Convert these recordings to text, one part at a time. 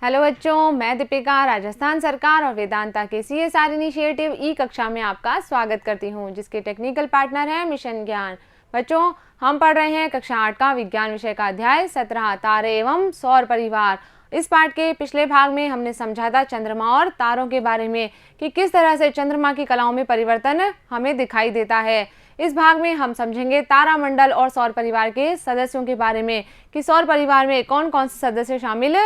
Hello बच्चों, मैं दीपिका राजस्थान सरकार और वेदांता के CSR इनिशिएटिव ई कक्षा में आपका स्वागत करती हूं, जिसके टेक्निकल पार्टनर है मिशन ज्ञान। बच्चों, हम पढ़ रहे हैं कक्षा 8 का विज्ञान विषय का अध्याय 17 तारे एवं सौर परिवार। इस पाठ के पिछले भाग में हमने समझा था चंद्रमा और तारों के बारे में कि किस तरह से चंद्रमा की कलाओं में परिवर्तन हमें दिखाई देता है। इस भाग में हम समझेंगे तारामंडल और सौर परिवार के सदस्यों के बारे में कि सौर परिवार में कौन कौन से सदस्य शामिल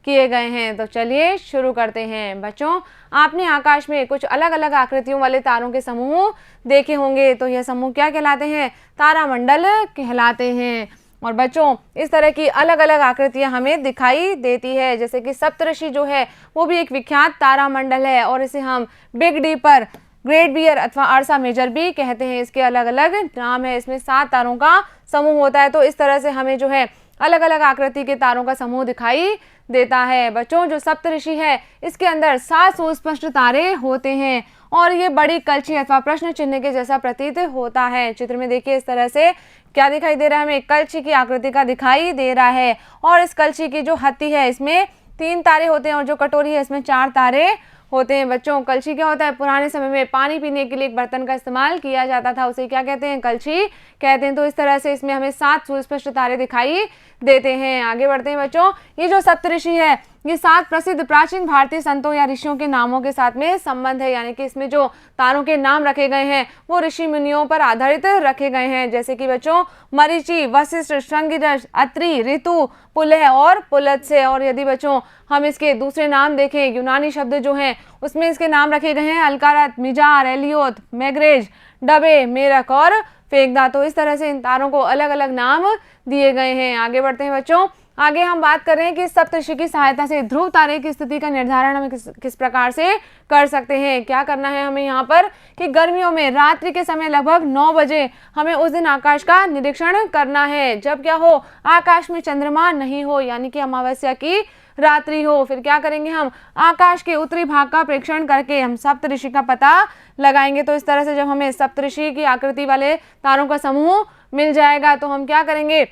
किए गए हैं। तो चलिए शुरू करते हैं। बच्चों, आपने आकाश में कुछ अलग अलग आकृतियों वाले तारों के समूह देखे होंगे। तो यह समूह क्या कहलाते हैं? तारामंडल कहलाते हैं। और बच्चों, इस तरह की अलग अलग आकृतियां हमें दिखाई देती है, जैसे कि सप्तऋषि जो है वो भी एक विख्यात तारामंडल है और इसे हम बिग डीपर, ग्रेट बियर अथवा अर्सा मेजर भी कहते हैं। इसके अलग अलग नाम है। इसमें 7 तारों का समूह होता है। तो इस तरह से हमें जो है अलग अलग आकृति के तारों का समूह दिखाई देता है। बच्चों, जो सप्तऋषि है इसके अंदर 7 सुस्पष्ट तारे होते हैं और ये बड़ी कलछी अथवा प्रश्न चिन्ह के जैसा प्रतीत होता है। चित्र में देखिए, इस तरह से क्या दिखाई दे रहा है? हमें कलछी की आकृति का दिखाई दे रहा है और इस कलछी की जो हत्ती है इसमें 3 तारे होते हैं और जो कटोरी है इसमें 4 तारे होते हैं। बच्चों, कलछी क्या होता है? पुराने समय में पानी पीने के लिए एक बर्तन का इस्तेमाल किया जाता था, उसे क्या कहते हैं? कलछी कहते हैं। तो इस तरह से इसमें हमें 7 सुस्पष्ट तारे दिखाई देते हैं। आगे बढ़ते हैं बच्चों। ये जो सप्तऋषि है ये 7 प्रसिद्ध प्राचीन भारतीय संतों या ऋषियों के नामों के साथ में संबंध है, यानी कि इसमें जो तारों के नाम रखे गए हैं वो ऋषि मुनियों पर आधारित रखे गए हैं, जैसे कि बच्चों मरीचि, वशिष्ठ, श्रृंगिरस, अत्रि, ऋतु, पुलह और पुलत्स्य। और यदि बच्चों हम इसके दूसरे नाम देखें, यूनानी शब्द जो हैं उसमें इसके नाम रखे गए हैं अलकारत, मिजार, एलियोत, मैग्रेज, डबे, मेरक और फेगदा। तो इस तरह से इन तारों को अलग अलग नाम दिए गए हैं। आगे बढ़ते हैं बच्चों। आगे हम बात कर रहे हैं कि सप्तऋषि की सहायता से ध्रुव तारे की स्थिति का निर्धारण हम किस प्रकार से कर सकते हैं। क्या करना है हमें यहाँ पर कि गर्मियों में रात्रि के समय लगभग 9 बजे हमें उस दिन आकाश का निरीक्षण करना है, जब क्या हो? आकाश में चंद्रमा नहीं हो, यानी कि अमावस्या की रात्रि हो। फिर क्या करेंगे? हम आकाश के उत्तरी भाग का प्रेक्षण करके हम सप्तऋषि का पता लगाएंगे। तो इस तरह से जब हमें सप्तऋषि की आकृति वाले तारों का समूह मिल जाएगा तो हम क्या करेंगे?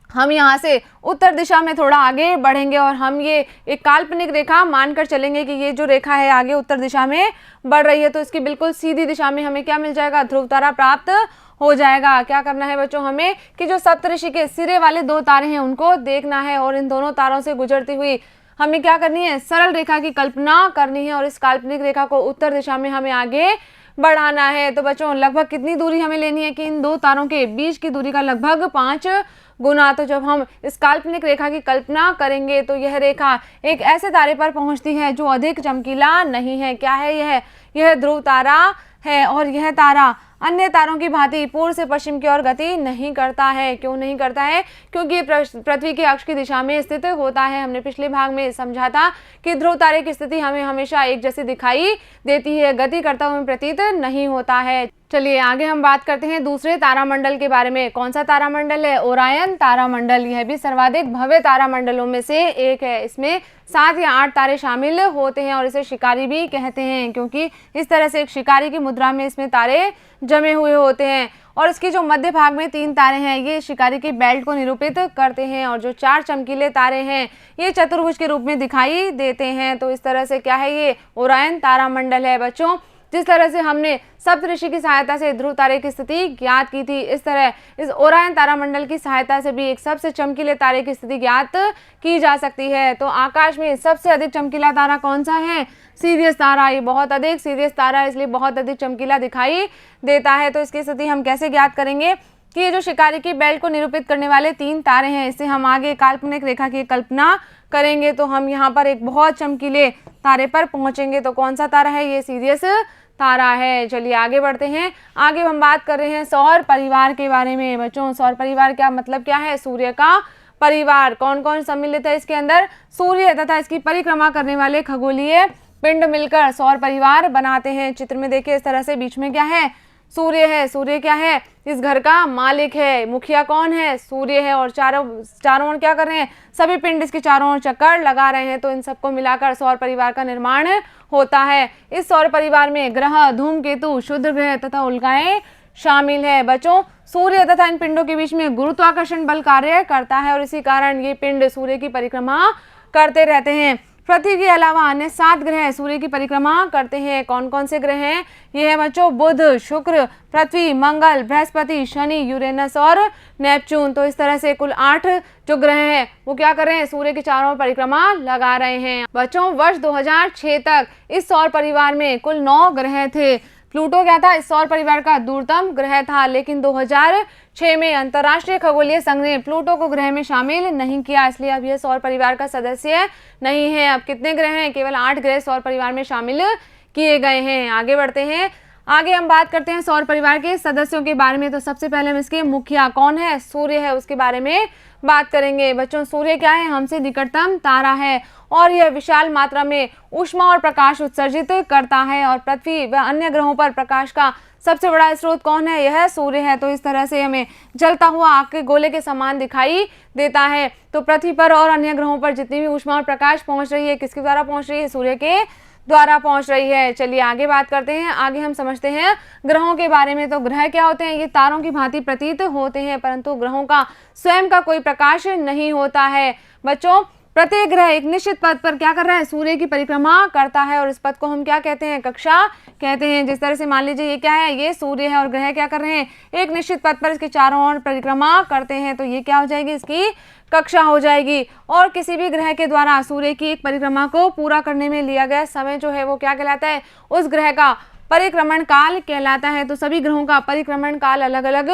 हम यहाँ से उत्तर दिशा में थोड़ा आगे बढ़ेंगे और हम ये एक काल्पनिक रेखा मानकर चलेंगे कि ये जो रेखा है आगे उत्तर दिशा में बढ़ रही है, तो इसकी बिल्कुल सीधी दिशा में हमें क्या मिल जाएगा? ध्रुव तारा प्राप्त हो जाएगा। क्या करना है बच्चों हमें कि जो सप्तऋषि के सिरे वाले 2 तारे हैं उनको देखना है और इन दोनों तारों से गुजरती हुई हमें क्या करनी है? सरल रेखा की कल्पना करनी है और इस काल्पनिक रेखा को उत्तर दिशा में हमें आगे बढ़ाना है। तो बच्चों, लगभग कितनी दूरी हमें लेनी है कि इन 2 तारों के बीच की दूरी का लगभग 5 गुना। तो जब हम इस काल्पनिक रेखा की कल्पना करेंगे तो यह रेखा एक ऐसे तारे पर पहुंचती है जो अधिक चमकीला नहीं है। क्या है यह ध्रुव तारा है और यह तारा अन्य तारों की भांति पूर्व से पश्चिम की ओर गति नहीं करता है। क्यों नहीं करता है? क्योंकि पृथ्वी के अक्ष की दिशा में स्थित होता है। हमने पिछले भाग में समझा था कि ध्रुव तारे की स्थिति हमें हमेशा एक जैसी दिखाई देती है, गति करता हुआ प्रतीत नहीं होता है। चलिए आगे हम बात करते हैं दूसरे तारामंडल के बारे में। कौन सा तारामंडल है? ओरायन तारामंडल। यह भी सर्वाधिक भव्य तारामंडलों में से एक है। इसमें 7 या 8 तारे शामिल होते हैं और इसे शिकारी भी कहते हैं, क्योंकि इस तरह से एक शिकारी की मुद्रा में इसमें तारे जमे हुए होते हैं। और इसकी जो मध्य भाग में 3 तारे हैं ये शिकारी की बेल्ट को निरूपित करते हैं और जो 4 चमकीले तारे हैं ये चतुर्भुज के रूप में दिखाई देते हैं। तो इस तरह से क्या है? ये ओरायन तारामंडल है। बच्चों, जिस तरह से हमने सप्तऋषि की सहायता से ध्रुव तारे की स्थिति ज्ञात की थी, इस तरह इस ओरायन तारामंडल की सहायता से भी एक सबसे चमकीले तारे की स्थिति ज्ञात की जा सकती है। तो आकाश में सबसे अधिक चमकीला तारा कौन सा है? सीरियस तारा। ये बहुत अधिक सीरियस तारा है, इसलिए बहुत अधिक चमकीला दिखाई देता है। तो इसकी स्थिति हम कैसे ज्ञात करेंगे कि ये जो शिकारी की बेल्ट को निरूपित करने वाले 3 तारे हैं, इससे हम आगे काल्पनिक रेखा की कल्पना करेंगे तो हम यहाँ पर एक बहुत चमकीले तारे पर पहुंचेंगे। तो कौन सा तारा है? ये सीरियस तारा है। चलिए आगे बढ़ते हैं। आगे हम बात कर रहे हैं सौर परिवार के बारे में। बच्चों, सौर परिवार क्या मतलब क्या है? सूर्य का परिवार। कौन कौन सम्मिलित है इसके अंदर? सूर्य तथा इसकी परिक्रमा करने वाले खगोलीय पिंड मिलकर सौर परिवार बनाते हैं। चित्र में देखिए, इस तरह से बीच में क्या है? सूर्य है। सूर्य क्या है? इस घर का मालिक है। मुखिया कौन है? सूर्य है। और चारों ओर क्या कर रहे हैं? सभी पिंड इसके चारों ओर चक्कर लगा रहे हैं। तो इन सबको मिलाकर सौर परिवार का निर्माण होता है। इस सौर परिवार में ग्रह, धूमकेतु, क्षुद्र ग्रह तथा उल्काएं शामिल है। बच्चों, सूर्य तथा इन पिंडों के बीच में गुरुत्वाकर्षण बल कार्य करता है और इसी कारण ये पिंड सूर्य की परिक्रमा करते रहते हैं। पृथ्वी के अलावा अन्य 7 ग्रह सूर्य की परिक्रमा करते हैं। कौन कौन से ग्रह हैं? ये है बच्चों बुध, शुक्र, पृथ्वी, मंगल, बृहस्पति, शनि, यूरेनस और नेपच्यून। तो इस तरह से कुल 8 जो ग्रह हैं वो क्या कर रहे हैं? सूर्य के चारों ओर परिक्रमा लगा रहे हैं। बच्चों वर्ष 2006 तक इस सौर परिवार में कुल 9 ग्रह थे। प्लूटो क्या था? इस सौर परिवार का दूरतम ग्रह था, लेकिन 2006 में अंतर्राष्ट्रीय खगोलीय संघ ने प्लूटो को ग्रह में शामिल नहीं किया, इसलिए अब यह सौर परिवार का सदस्य नहीं है। अब कितने ग्रह हैं? केवल 8 ग्रह सौर परिवार में शामिल किए गए हैं। आगे बढ़ते हैं। आगे हम बात करते हैं सौर परिवार के सदस्यों के बारे में। तो सबसे पहले हम इसके मुखिया कौन है? सूर्य है, उसके बारे में बात करेंगे। बच्चों सूर्य क्या है? हमसे निकटतम तारा है और यह विशाल मात्रा में ऊष्मा और प्रकाश उत्सर्जित करता है। और पृथ्वी व अन्य ग्रहों पर प्रकाश का सबसे बड़ा स्रोत कौन है? यह सूर्य है। तो इस तरह से हमें जलता हुआ आग के गोले के समान दिखाई देता है। तो पृथ्वी पर और अन्य ग्रहों पर जितनी भी ऊष्मा और प्रकाश पहुंच रही है, किसके द्वारा पहुंच रही है? सूर्य के द्वारा पहुंच रही है। चलिए आगे बात करते हैं। आगे हम समझते हैं ग्रहों के बारे में। तो ग्रह क्या होते हैं? ये तारों की भांति प्रतीत होते हैं, परंतु ग्रहों का स्वयं का कोई प्रकाश नहीं होता है। बच्चों प्रत्येक ग्रह एक निश्चित पथ पर क्या कर रहा है? सूर्य की परिक्रमा करता है और इस पथ को हम क्या कहते हैं? कक्षा कहते हैं। जिस तरह से मान लीजिए ये क्या है? ये सूर्य है और ग्रह क्या कर रहे हैं? एक निश्चित पथ पर इसके चारों ओर परिक्रमा करते हैं। तो ये क्या हो जाएगी? इसकी कक्षा हो जाएगी। और किसी भी ग्रह के द्वारा सूर्य की एक परिक्रमा को पूरा करने में लिया गया समय जो है वो क्या कहलाता है? उस ग्रह का परिक्रमण काल कहलाता है। तो सभी ग्रहों का परिक्रमण काल अलग अलग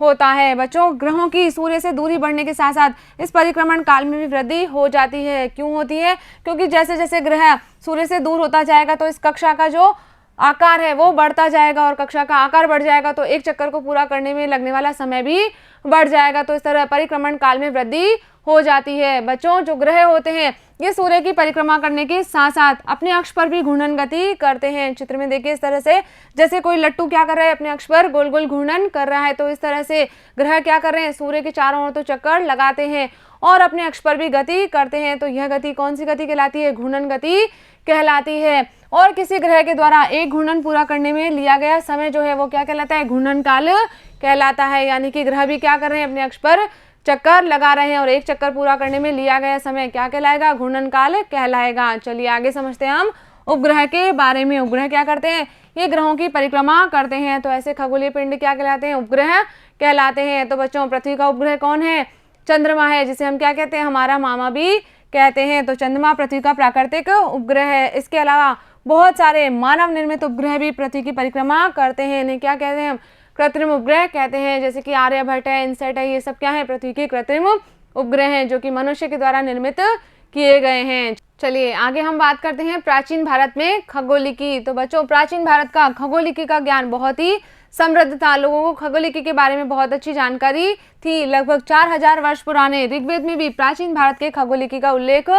होता है। बच्चों ग्रहों की सूर्य से दूरी बढ़ने के साथ साथ इस परिक्रमण काल में भी वृद्धि हो जाती है। क्यों होती है? क्योंकि जैसे जैसे ग्रह सूर्य से दूर होता जाएगा तो इस कक्षा का जो आकार है वो बढ़ता जाएगा और कक्षा का आकार बढ़ जाएगा, तो एक चक्कर को पूरा करने में लगने वाला समय भी बढ़ जाएगा। तो इस तरह परिक्रमण काल में वृद्धि हो जाती है। बच्चों जो ग्रह होते हैं ये सूर्य की परिक्रमा करने के साथ साथ अपने अक्ष पर भी घूर्णन गति करते हैं। चित्र में देखिए इस तरह से, जैसे कोई लट्टू क्या कर रहा है? अपने अक्ष पर गोल गोल घूर्णन कर रहा है। तो इस तरह से ग्रह क्या कर रहे हैं? सूर्य के चारों ओर तो चक्कर लगाते हैं और अपने अक्ष पर भी गति करते हैं। तो यह गति कौन सी गति कहलाती है? घूर्णन गति कहलाती है। और किसी ग्रह के द्वारा एक घूर्णन पूरा करने में लिया गया समय जो है वो क्या कहलाता है? घूर्णन काल कहलाता है। यानी कि ग्रह भी क्या कर रहे हैं? अपने अक्ष पर चक्कर लगा रहे हैं और एक चक्कर पूरा करने में लिया गया समय क्या कहलाएगा? घूर्णन काल कहलाएगा। चलिए आगे समझते हैं हम उपग्रह के बारे में। उपग्रह क्या करते हैं? ये ग्रहों की परिक्रमा करते हैं। तो ऐसे खगोलीय पिंड क्या कहलाते हैं? उपग्रह कहलाते हैं। तो बच्चों पृथ्वी का उपग्रह कौन है? चंद्रमा है, जिसे हम क्या कहते हैं? हमारा मामा भी कहते हैं। तो चंद्रमा पृथ्वी का प्राकृतिक उपग्रह है। इसके अलावा बहुत सारे मानव निर्मित उपग्रह भी पृथ्वी की परिक्रमा करते हैं। इन्हें क्या कहते हैं? हम कृत्रिम उपग्रह कहते हैं। जैसे कि आर्यभट्ट है, इनसेट है, ये सब क्या है? पृथ्वी के कृत्रिम उपग्रह हैं जो कि मनुष्य के द्वारा निर्मित किए गए हैं। चलिए आगे हम बात करते हैं प्राचीन भारत में खगोलिकी। तो बच्चों प्राचीन भारत का खगोलिकी का ज्ञान बहुत ही समृद्ध था। लोगों को खगोलिकी के बारे में बहुत अच्छी जानकारी थी। लगभग 4000 वर्ष पुराने ऋग्वेद में भी प्राचीन भारत के खगोलिकी का उल्लेख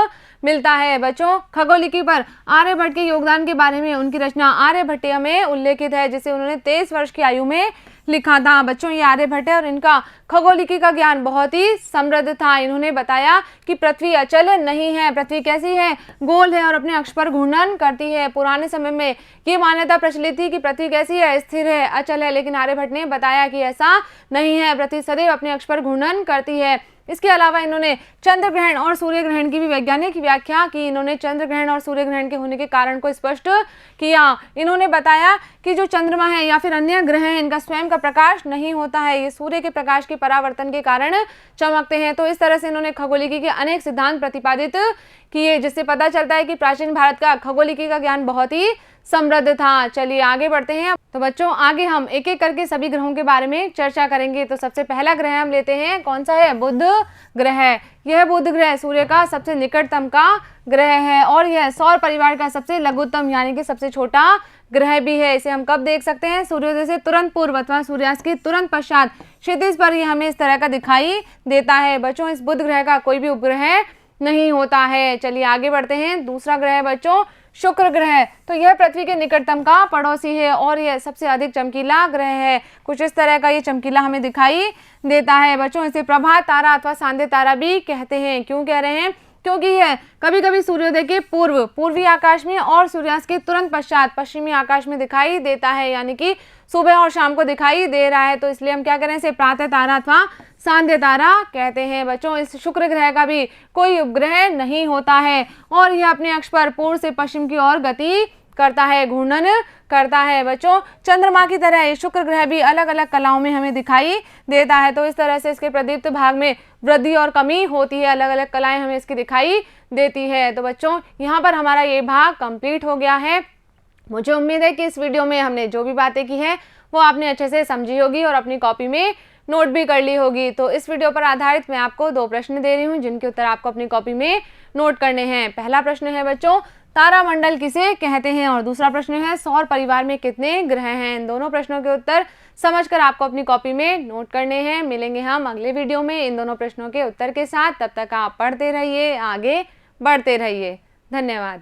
मिलता है। बच्चों खगोलिकी पर आर्यभट्ट के योगदान के बारे में उनकी रचना आर्यभट्टीय में उल्लेखित है, जिसे उन्होंने 23 वर्ष की आयु में लिखा था। बच्चों ये आर्यभट्ट है और इनका खगोलिकी का ज्ञान बहुत ही समृद्ध था। इन्होंने बताया कि पृथ्वी अचल नहीं है, पृथ्वी कैसी है? गोल है और अपने अक्ष पर घूर्णन करती है। पुराने समय में ये मान्यता प्रचलित थी कि पृथ्वी कैसी है? स्थिर है, अचल है, लेकिन आर्यभट्ट ने बताया कि ऐसा नहीं है, पृथ्वी सदैव अपने अक्ष पर घूर्णन करती है। इसके अलावा इन्होंने चंद्र ग्रहण और सूर्य ग्रहण की भी वैज्ञानिक व्याख्या की। इन्होंने चंद्र ग्रहण और सूर्य ग्रहण के होने के कारण को स्पष्ट किया। इन्होंने बताया कि जो चंद्रमा है या फिर अन्य ग्रह हैं, इनका स्वयं का प्रकाश नहीं होता है, ये सूर्य के प्रकाश के परावर्तन के कारण चमकते हैं। तो इस तरह से इन्होंने खगोलिकी के अनेक सिद्धांत प्रतिपादित किए, जिससे पता चलता है कि प्राचीन भारत का खगोलिकी का ज्ञान बहुत ही समृद्ध था। चलिए आगे बढ़ते हैं। तो बच्चों आगे हम एक एक करके सभी ग्रहों के बारे में चर्चा करेंगे। तो सबसे पहला ग्रह हम लेते हैं, कौन सा है? बुध ग्रह। यह बुध ग्रह सूर्य का सबसे निकटतम का ग्रह है और यह सौर परिवार का सबसे लघुत्तम यानी कि सबसे छोटा ग्रह भी है। इसे हम कब देख सकते हैं? सूर्योदय से तुरंत पूर्व अथवा सूर्यास्त के तुरंत पश्चात क्षितिज पर यह हमें इस तरह का दिखाई देता है। बच्चों इस बुध ग्रह का कोई भी उपग्रह नहीं होता है। चलिए आगे बढ़ते हैं। दूसरा ग्रह बच्चों शुक्र ग्रह। तो यह पृथ्वी के निकटतम का पड़ोसी है और यह सबसे अधिक चमकीला ग्रह है। कुछ इस तरह का ये चमकीला हमें दिखाई देता है। बच्चों इसे प्रभात तारा अथवा सांध्य तारा भी कहते हैं। क्यों कह रहे हैं? क्योंकि यह कभी कभी सूर्योदय के पूर्व पूर्वी आकाश में और सूर्यास्त के तुरंत पश्चात पश्चिमी आकाश में दिखाई देता है, यानी कि सुबह और शाम को दिखाई दे रहा है। तो इसलिए हम क्या करें, इसे प्रातः तारा अथवा सांध्य तारा कहते हैं। बच्चों, इस शुक्र ग्रह का भी कोई उपग्रह नहीं होता है और यह अपने अक्ष पर पूर्व से पश्चिम की ओर गति करता है, घूर्णन करता है। बच्चों, चंद्रमा की तरह ये शुक्र ग्रह भी अलग अलग कलाओं में हमें दिखाई देता है। तो इस तरह से इसके प्रदीप्त भाग में वृद्धि और कमी होती है, अलग अलग कलाएं हमें इसकी दिखाई देती है। तो बच्चों, यहाँ पर हमारा ये भाग कंप्लीट हो गया है। मुझे उम्मीद है कि इस वीडियो में हमने जो भी बातें की है वो आपने अच्छे से समझी होगी और अपनी कॉपी में नोट भी कर ली होगी। तो इस वीडियो पर आधारित मैं आपको 2 प्रश्न दे रही हूँ जिनके उत्तर आपको अपनी कॉपी में नोट करने हैं। पहला प्रश्न है बच्चों, तारामंडल किसे कहते हैं, और दूसरा प्रश्न है सौर परिवार में कितने ग्रह हैं। इन दोनों प्रश्नों के उत्तर समझकर आपको अपनी कॉपी में नोट करने हैं। मिलेंगे हम अगले वीडियो में इन दोनों प्रश्नों के उत्तर के साथ। तब तक आप पढ़ते रहिए, आगे बढ़ते रहिए। धन्यवाद।